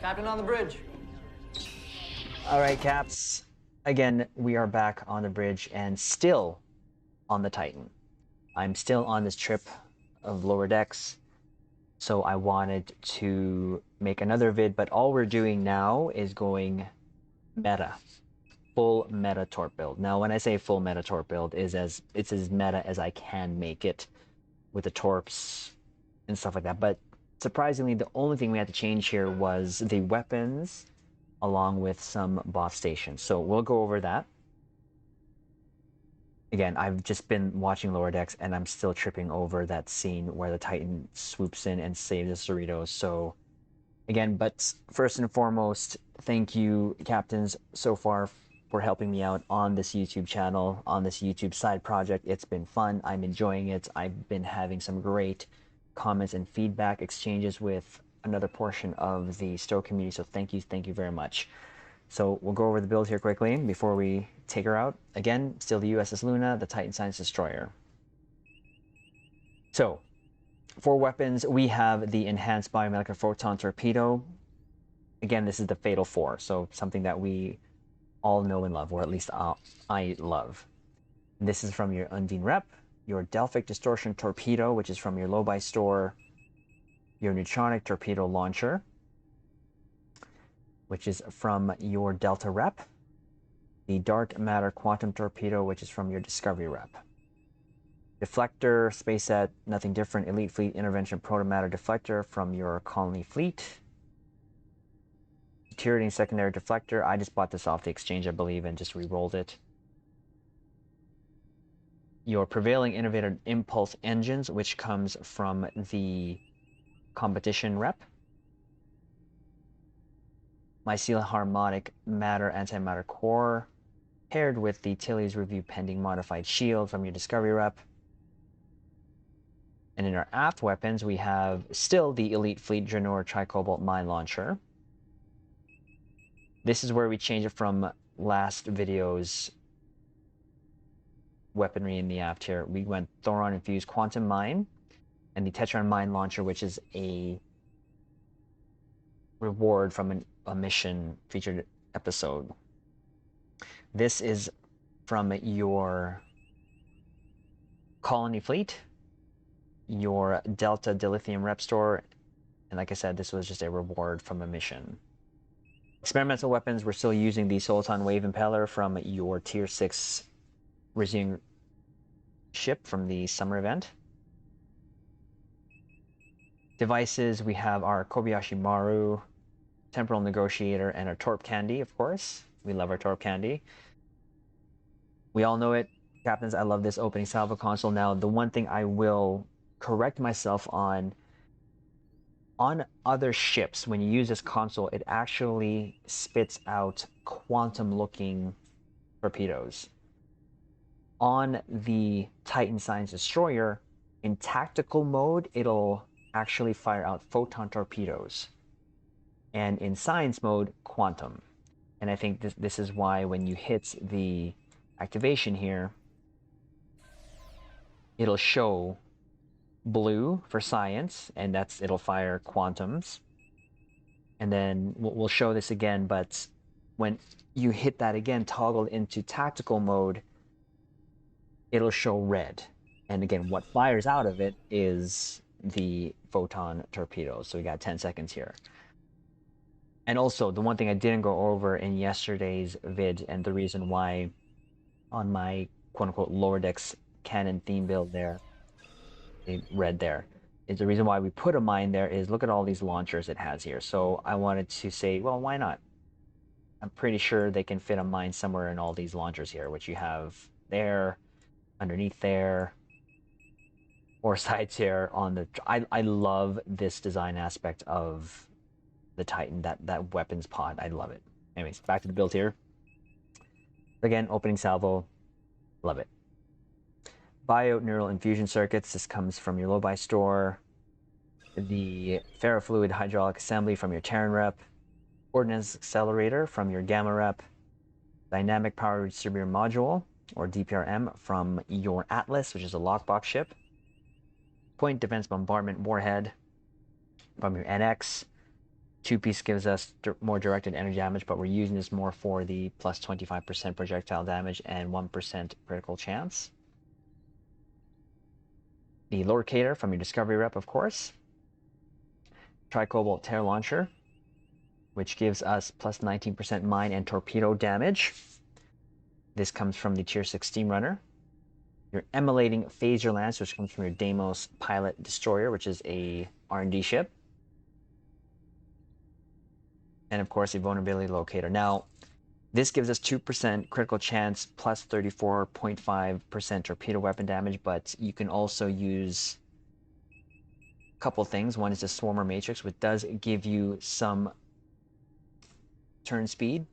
Captain on the bridge. All right, Caps. Again, we are back on the bridge and still on the Titan. I'm still on this trip of lower decks, so I wanted to make another vid, but all we're doing now is going meta. Full meta torp build. Now, when I say full meta torp build, it's as meta as I can make it with the torps and stuff like that. But surprisingly, the only thing we had to change here was the weapons along with some boss stations. So we'll go over that. Again, I've just been watching Lower Decks and I'm still tripping over that scene where the Titan swoops in and saves the Cerritos. So again, but first and foremost, thank you, captains, so far for helping me out on this YouTube channel, on this YouTube side project. It's been fun. I'm enjoying it. I've been having some great comments and feedback exchanges with another portion of the Stowe community. So thank you very much. So we'll go over the build here quickly before we take her out. Again, still the USS Luna, the Titan Science Destroyer. So for weapons, we have the Enhanced Biomolecular Photon Torpedo. Again, this is the Fatal 4, so something that we all know and love, or at least I love. This is from your Undine Rep, your Delphic Distortion Torpedo, which is from your Low-Buy store, your Neutronic Torpedo Launcher, which is from your Delta Rep, the Dark Matter Quantum Torpedo, which is from your Discovery Rep. Deflector, Space Set, nothing different, Elite Fleet Intervention Protomatter Deflector from your Colony Fleet. Deteriorating Secondary Deflector, I just bought this off the exchange, I believe, and just re-rolled it. Your Prevailing Innovator Impulse Engines, which comes from the Competition Rep. Mycelial Harmonic Matter Antimatter Core, paired with the Tilly's Review Pending Modified Shield from your Discovery Rep. And in our aft weapons, we have still the Elite Fleet Draenor Tricobalt Mine Launcher. This is where we change it from last video's weaponry in the aft here. We went Thoron Infused Quantum Mine and the Tetron Mine Launcher, which is a reward from a mission featured episode. This is from your Colony Fleet, your Delta Dilithium Rep Store, and like I said, this was just a reward from a mission. Experimental weapons, we're still using the Soliton Wave Impeller from your Tier 6 Resume ship from the summer event. Devices, we have our Kobayashi Maru, Temporal Negotiator, and our Torp Candy, of course. We love our Torp Candy. We all know it. Captains, I love this opening salvo console. Now, the one thing I will correct myself on other ships, when you use this console, it actually spits out quantum-looking torpedoes. On the Titan Science Destroyer, in tactical mode, it'll actually fire out photon torpedoes. And in science mode, quantum. And I think this is why when you hit the activation here, it'll show blue for science, and it'll fire quantums. And then we'll show this again, but when you hit that again, toggle into tactical mode, it'll show red. And again, what fires out of it is the photon torpedoes. So we got 10 seconds here. And also, the one thing I didn't go over in yesterday's vid, and the reason why on my quote-unquote lower decks cannon theme build there, red there, is the reason why we put a mine there is look at all these launchers it has here. So I wanted to say, well, why not? I'm pretty sure they can fit a mine somewhere in all these launchers here, which you have there, underneath there, or sides here on the... I love this design aspect of the Titan, that weapons pod. I love it. Anyways, back to the build here. Again, opening salvo, love it. Bio-neural infusion circuits, this comes from your Low-Buy store. The ferrofluid hydraulic assembly from your Terran Rep. Ordnance accelerator from your Gamma Rep. Dynamic power distributor module, or DPRM, from your Atlas, which is a lockbox ship. Point defense bombardment warhead from your NX. Two-piece gives us more directed energy damage, but we're using this more for the plus 25% projectile damage and 1% critical chance. The locator from your discovery rep, of course. Tricobalt tear launcher, which gives us plus 19% mine and torpedo damage. This comes from the tier 6 steam runner. Your emulating phaser lance, which comes from your Deimos pilot destroyer, which is a R&D ship. And of course, a vulnerability locator. Now, this gives us 2% critical chance plus 34.5% torpedo weapon damage, but you can also use a couple things. One is the Swarmer Matrix, which does give you some turn speed,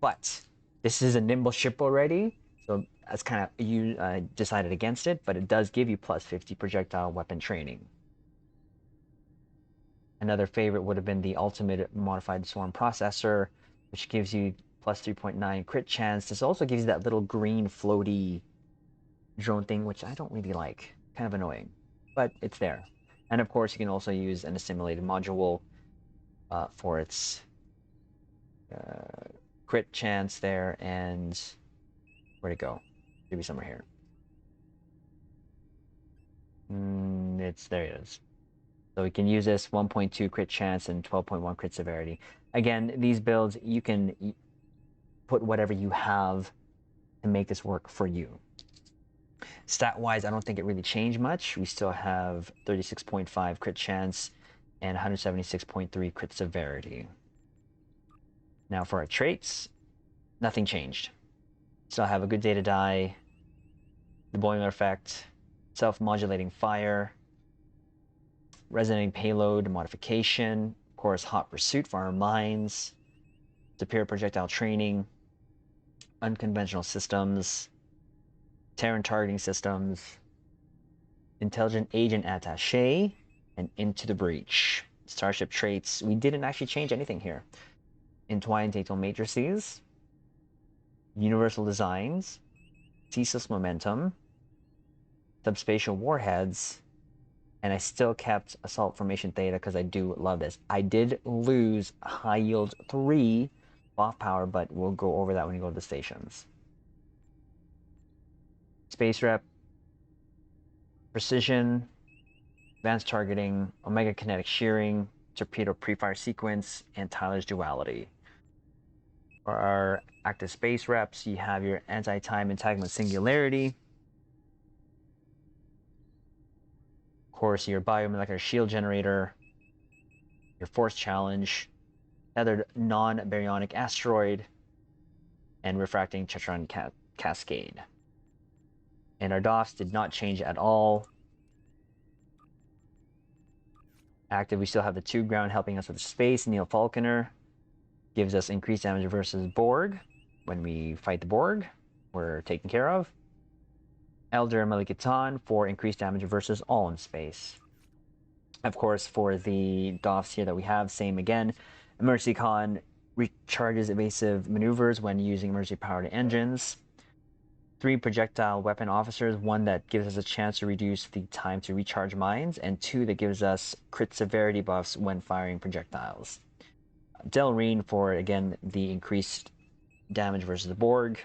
but this is a nimble ship already, so that's kind of, you decided against it, but it does give you plus 50 projectile weapon training. Another favorite would have been the Ultimate Modified Swarm Processor, which gives you plus 3.9 crit chance. This also gives you that little green floaty drone thing, which I don't really like. Kind of annoying, but it's there. And of course, you can also use an assimilated module for its crit chance there. And where'd it go? Maybe somewhere here. There it is. So we can use this 1.2 crit chance and 12.1 crit severity. Again, these builds, you can put whatever you have to make this work for you. Stat-wise, I don't think it really changed much. We still have 36.5 crit chance and 176.3 crit severity. Now for our traits, nothing changed. Still have a good day to die, the boiler effect, self-modulating fire, resonating payload modification, of course, hot pursuit for our mines, superior projectile training, unconventional systems, Terran targeting systems, intelligent agent attaché, and into the breach. Starship traits, we didn't actually change anything here. Entwined dactyl matrices, universal designs, ceaseless momentum, subspatial warheads, and I still kept Assault Formation Theta because I do love this. I did lose High Yield 3 boff power, but we'll go over that when we go to the stations. Space Rep, Precision, Advanced Targeting, Omega Kinetic Shearing, Torpedo Pre-Fire Sequence, and Tyler's Duality. For our active space reps, you have your Anti-Time Entanglement Singularity, of course, your Biomolecular Shield Generator, your Force Challenge, Tethered Non-Baryonic Asteroid, and Refracting Tetron Cascade. And our DOFs did not change at all. Active, we still have the 2 ground helping us with space. Neil Falconer gives us increased damage versus Borg. When we fight the Borg, we're taken care of. Elder Melikatan for increased damage versus all in space. Of course, for the DOFs here that we have, same again. Emergency Con recharges evasive maneuvers when using emergency powered engines. 3 projectile weapon officers, 1 that gives us a chance to reduce the time to recharge mines, and 2 that gives us crit severity buffs when firing projectiles. Delreen for, again, the increased damage versus the Borg,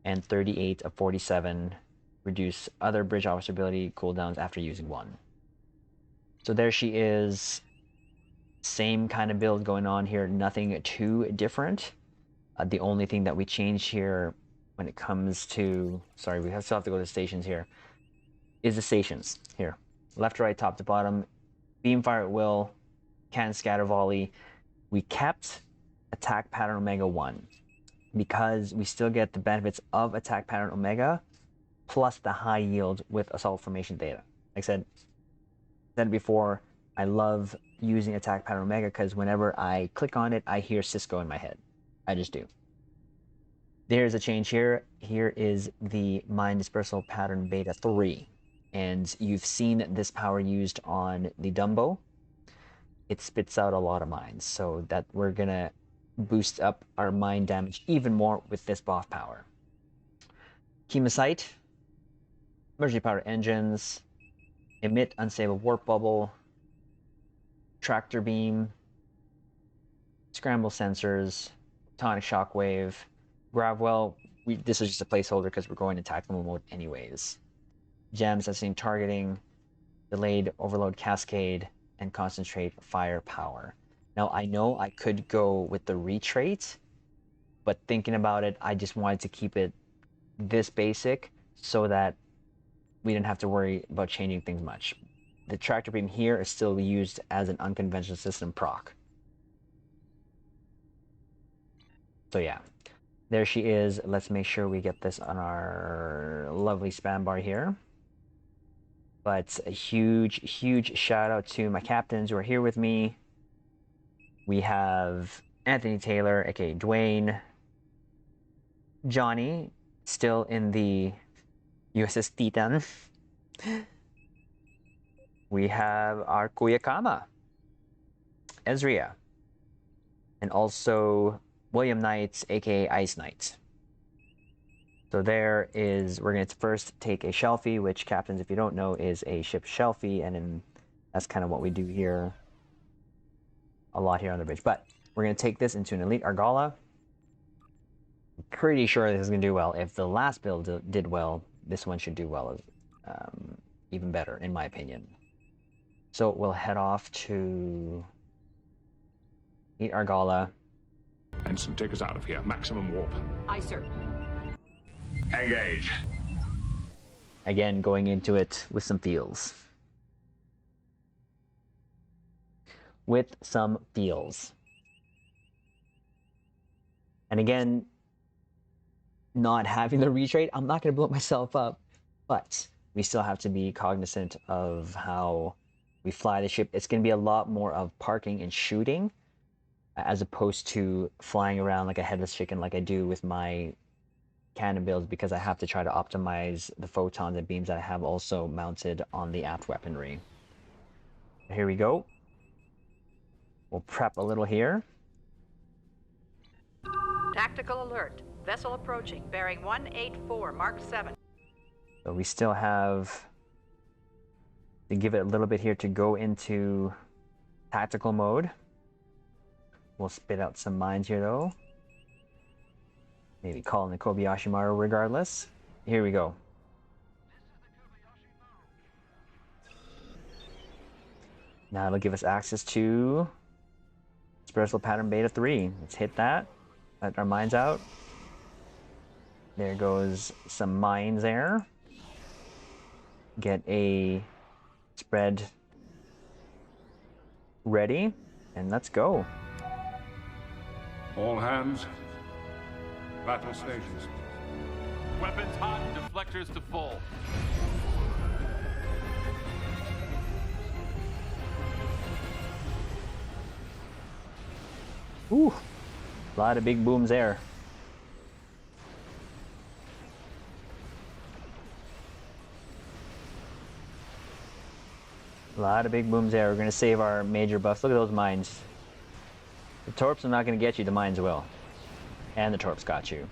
and 38 of 47 reduce other bridge officer ability cooldowns after using 1. So there she is. Same kind of build going on here, nothing too different. The only thing that we changed here when it comes to, sorry, we still have to go to the stations here, is the stations here. Left to right, top to bottom, beam fire at will, cannon scatter volley. We kept attack pattern Omega 1 because we still get the benefits of attack pattern Omega plus the high yield with Assault Formation Theta. Like I said it before, I love using attack pattern Omega because whenever I click on it, I hear Cisco in my head. I just do. There's a change here. Here is the Mine Dispersal Pattern Beta 3. And you've seen this power used on the Dumbo. It spits out a lot of mines, so that we're going to boost up our mine damage even more with this buff power. Chemosite, emergency powered engines, emit unstable warp bubble, tractor beam, scramble sensors, tonic shockwave, gravwell. This is just a placeholder because we're going to tactical mode anyways. Gems, sensing targeting, delayed overload cascade, and concentrate fire power. Now I know I could go with the retrait, but thinking about it, I just wanted to keep it this basic so that we didn't have to worry about changing things much. The tractor beam here is still used as an unconventional system proc. So yeah, there she is. Let's make sure we get this on our lovely spam bar here. But a huge, huge shout out to my captains who are here with me. We have Anthony Taylor, aka Dwayne, Johnny, still in the USS Titan. We have our Kuyakama, Ezria, and also William Knight, aka Ice Knight. So there is, we're going to first take a shelfie, which, captains, if you don't know, is a ship shelfie, and that's kind of what we do here a lot here on the bridge. But we're going to take this into an Elite Argala. I'm pretty sure this is going to do well. If the last build did well, this one should do well, even better, in my opinion. So we'll head off to Elite Argala. Ensign, take us out of here. Maximum warp. Aye, sir. Engage. Again, going into it with some feels. With some feels. And again, not having the retrait, I'm not going to blow myself up, but we still have to be cognizant of how we fly the ship. It's going to be a lot more of parking and shooting as opposed to flying around like a headless chicken like I do with my cannon builds, because I have to try to optimize the photons and beams that I have also mounted on the aft weaponry. Here we go. We'll prep a little here. Tactical alert. Vessel approaching, bearing 184, Mark 7. So we still have to give it a little bit here to go into tactical mode. We'll spit out some mines here though. Maybe call in the Kobayashi Maru regardless. Here we go. Now it'll give us access to Special Pattern Beta 3. Let's hit that. Let our mines out. There goes some mines there. Get a spread ready, and let's go. All hands. Battle stations. Weapons hot, deflectors to full. Ooh, a lot of big booms there. A lot of big booms there. We're going to save our major buffs. Look at those mines. The torps are not going to get you, the mines will. And the torps got you.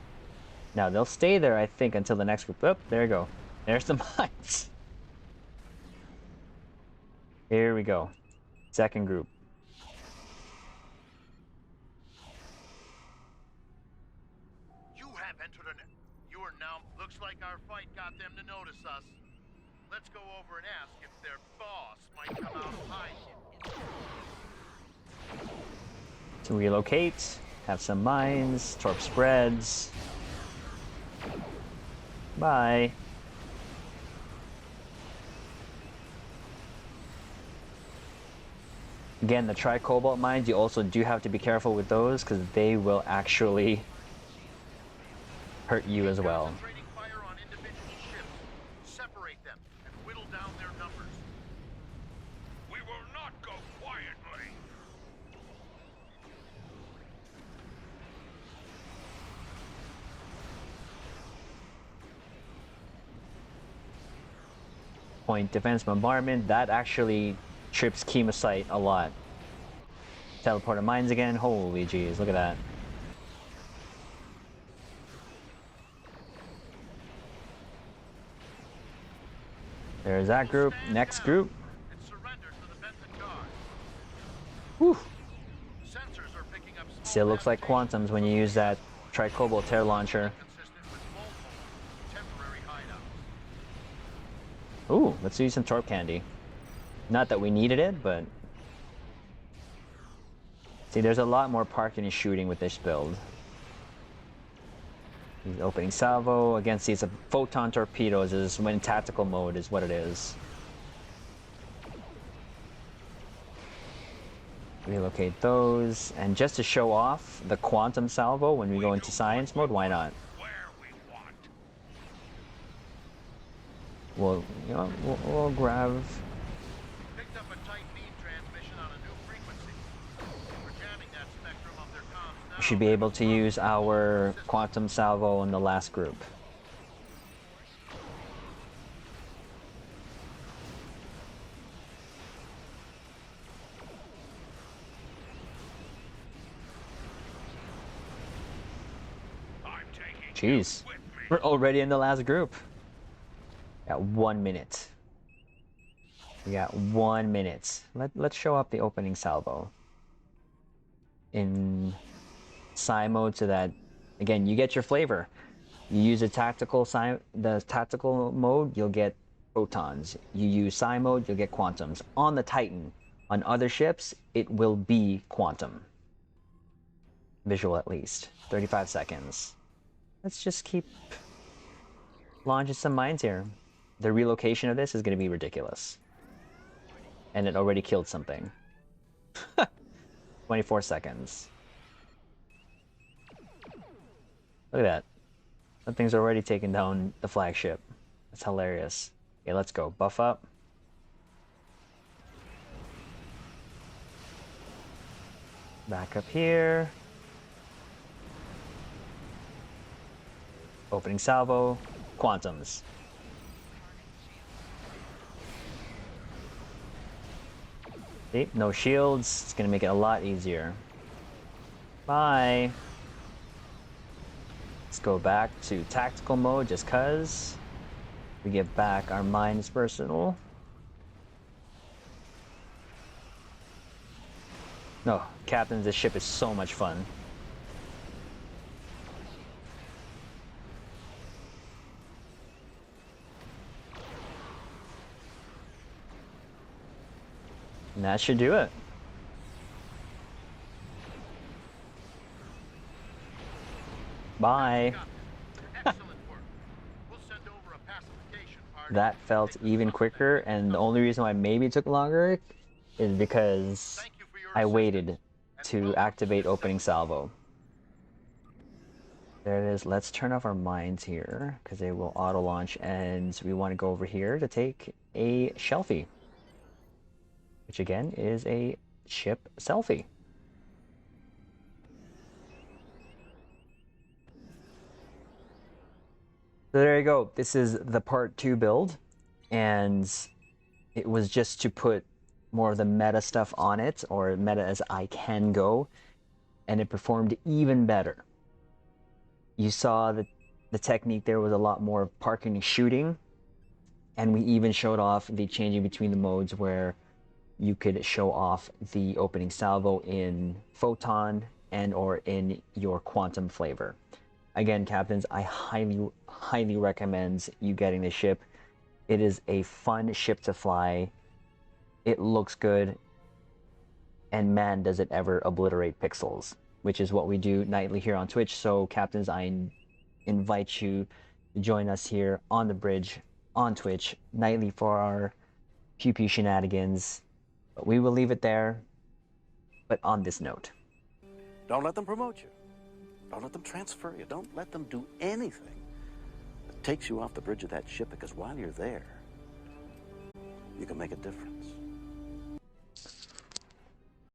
Now, they'll stay there, I think, until the next group. Oh, there you go. There's the mines. Here we go. Second group. You have entered an... You are now... Looks like our fight got them to notice us. Let's go over and ask if their boss might come out of hiding. To relocate, have some mines, torp spreads. Bye. Again, the tri-cobalt mines, you also do have to be careful with those because they will actually hurt you as well. Concentrating fire on individual ships. Separate them and whittle down their numbers. We will not go quietly. Point defense bombardment, that actually trips Chemosite a lot. Teleporter mines again, holy jeez, look at that. There's that group. Next group. And surrender to the Benton Guard. Whew. Sensors are picking up small Still looks like habitations quantums when you use that tricobalt tear launcher. consistent with multiple temporary hideouts. Ooh, let's use some torp candy. Not that we needed it, but... See, there's a lot more parking and shooting with this build. The opening salvo, again, see, it's a photon torpedoes, is when tactical mode is what it is. Relocate those, and just to show off the quantum salvo when we go into science mode, why not? Where we want. We'll, you know, we'll grab... Picked up a tight beam transmission on a new frequency. We're jamming that spectrum of their comms now. We should be able to use our quantum salvo in the last group. I'm taking Jeez, you with me. we're already in the last group. Got 1 minute. We got 1 minute. Let's show up the opening salvo in psi mode so that, again, you get your flavor. You use the tactical mode, you'll get photons. You use psi mode, you'll get quantums. On the Titan, on other ships, it will be quantum. Visual at least. 35 seconds. Let's just keep launching some mines here. The relocation of this is going to be ridiculous. And it already killed something. 24 seconds. Look at that. That thing's already taken down the flagship. That's hilarious. Okay, let's go. Buff up. Back up here. Opening salvo. Quantums. See, no shields. It's gonna make it a lot easier. Bye. Let's go back to tactical mode just cuz. We get back our mines versatile. No, Captain, this ship is so much fun. And that should do it. Bye. Excellent work. We'll send over a pacification party. That felt even quicker, and the only reason why maybe it took longer is because Thank you for your I assistance. waited to activate opening salvo. There it is. Let's turn off our mines here because they will auto launch, and we want to go over here to take a shelfie, which again is a ship selfie. So there you go. This is the part 2 build, and it was just to put more of the meta stuff on it, or meta as I can go, and it performed even better. You saw that the technique there was a lot more parking and shooting, and we even showed off the changing between the modes where you could show off the opening salvo in photon and or in your quantum flavor. Again, captains, I highly recommend you getting this ship. It is a fun ship to fly. It looks good, and man, does it ever obliterate pixels, which is what we do nightly here on Twitch. So captains, I invite you to join us here on the bridge on Twitch nightly for our pew pew shenanigans. But we will leave it there. But on this note, don't let them promote you. Don't let them transfer you. Don't let them do anything that takes you off the bridge of that ship, because while you're there, you can make a difference.